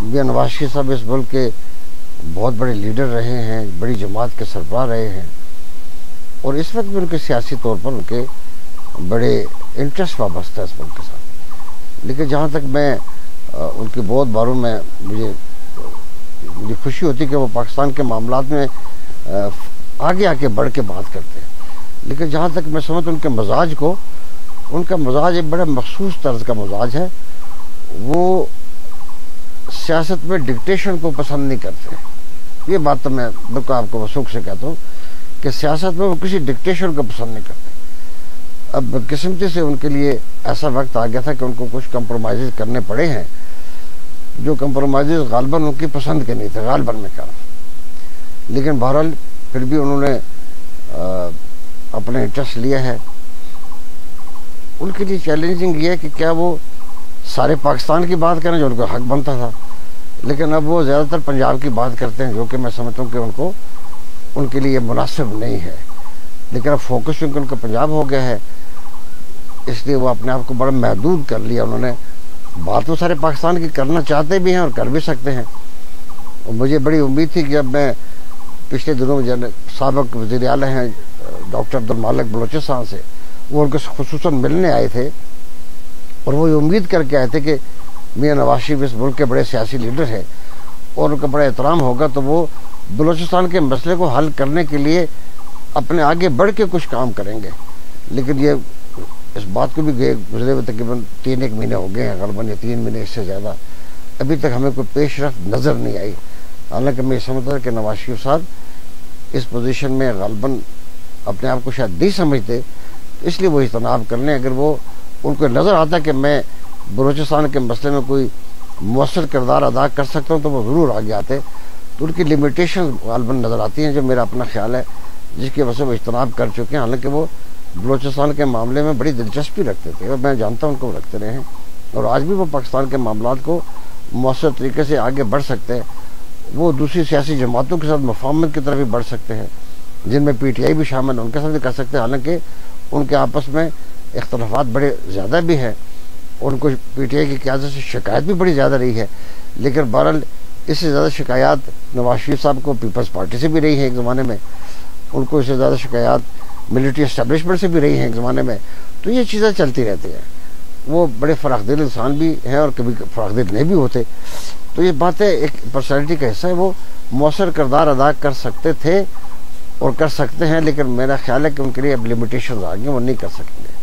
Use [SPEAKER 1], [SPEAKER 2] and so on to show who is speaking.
[SPEAKER 1] میاں نواز شریف صاحب اس ملک کے بہت بڑے لیڈر رہے ہیں، بڑی جماعت کے سربراہ رہے ہیں، اور اس وقت بھی ان کے سیاسی طور پر ان کے بڑے انٹرسٹ وابستہ ہے اس ملک کے ساتھ. لیکن جہاں تک میں ان کے بہت باروں میں مجھے خوشی ہوتی کہ وہ پاکستان کے معاملات میں آگے آ کے بڑھ کے بات کرتے ہیں. لیکن جہاں تک میں سمجھتا ہوں ان کے مزاج کو، ان کا مزاج ایک بڑا مخصوص طرز کا مزاج ہے. وہ سیاست میں ڈکٹیشن کو پسند نہیں کرتے. یہ بات تو میں بالکل آپ کو وثوق سے کہتا ہوں کہ سیاست میں وہ کسی ڈکٹیشن کو پسند نہیں کرتے. اب قسمتی سے ان کے لیے ایسا وقت آ گیا تھا کہ ان کو کچھ کمپرومائز کرنے پڑے ہیں، جو کمپرومائز غالباً ان کی پسند کے نہیں تھے، غالباً میں کہہ رہا ہوں. لیکن بہرحال پھر بھی انہوں نے اپنے انٹرسٹ لیا ہے. ان کے لیے چیلنجنگ یہ ہے کہ کیا وہ سارے پاکستان کی بات کریں جو ان کو حق بنتا تھا، لیکن اب وہ زیادہ تر پنجاب کی بات کرتے ہیں، جو کہ میں سمجھتا ہوں کہ ان کے لیے مناسب نہیں ہے. لیکن اب فوکس چونکہ ان کا پنجاب ہو گیا ہے، اس لیے وہ اپنے آپ کو بڑا محدود کر لیا. انہوں نے بات تو سارے پاکستان کی کرنا چاہتے بھی ہیں اور کر بھی سکتے ہیں. اور مجھے بڑی امید تھی کہ اب میں پچھلے دنوں سابق وزیر اعلیٰ ہیں ڈاکٹر عبدالمالک بلوچستان سے، وہ ان کو خصوصاً ملنے آئے تھے اور وہ یہ امید کر کے آئے تھے کہ میاں نواز شریف اس ملک کے بڑے سیاسی لیڈر ہیں اور ان کا بڑا احترام ہوگا تو وہ بلوچستان کے مسئلے کو حل کرنے کے لیے اپنے آگے بڑھ کے کچھ کام کریں گے. لیکن یہ اس بات کو بھی گزرے ہوئے تقریباً 3 مہینے ہو گئے ہیں، غالباً 3 مہینے اس سے زیادہ، ابھی تک ہمیں کوئی پیش رفت نظر نہیں آئی. حالانکہ میں یہ سمجھتا تھا کہ نواز شریف صاحب اس پوزیشن میں غالباً اپنے آپ کو شاید نہیں سمجھتے، اس لیے وہ اجتناب کر لیں. اگر وہ ان کو نظر آتا کہ میں بلوچستان کے مسئلے میں کوئی مؤثر کردار ادا کر سکتا ہوں تو وہ ضرور آگے آتے. تو ان کی لمیٹیشن غالباً نظر آتی ہیں، جو میرا اپنا خیال ہے، جس کی وجہ سے وہ اجتناب کر چکے ہیں. حالانکہ وہ بلوچستان کے معاملے میں بڑی دلچسپی رکھتے تھے اور میں جانتا ہوں ان کو رکھتے رہے ہیں، اور آج بھی وہ پاکستان کے معاملات کو مؤثر طریقے سے آگے بڑھ سکتے ہیں. وہ دوسری سیاسی جماعتوں کے ساتھ مفاہمت کی طرف بھی بڑھ سکتے ہیں، جن میں پی ٹی آئی بھی شامل ہے، ان کے ساتھ بھی کر سکتے ہیں. حالانکہ ان کے آپس میں اختلافات بڑے زیادہ بھی ہیں اور ان کو پی ٹی آئی کی قیادت سے شکایت بھی بڑی زیادہ رہی ہے. لیکن بہرحال اس سے زیادہ شکایات نواز شریف صاحب کو پیپلز پارٹی سے بھی رہی ہے ایک زمانے میں، ان کو اس سے زیادہ شکایات ملٹری اسٹیبلشمنٹ سے بھی رہی ہیں ایک زمانے میں. تو یہ چیزیں چلتی رہتی ہیں. وہ بڑے فراخ دل انسان بھی ہیں اور کبھی فراخ دل نہیں بھی ہوتے. تو یہ باتیں ایک پرسنالٹی کا حصہ ہے. وہ مؤثر کردار ادا کر سکتے تھے اور کر سکتے ہیں، لیکن میرا خیال ہے کہ ان کے لیے اب لمیٹیشنز آ گئی، وہ نہیں کر سکتے.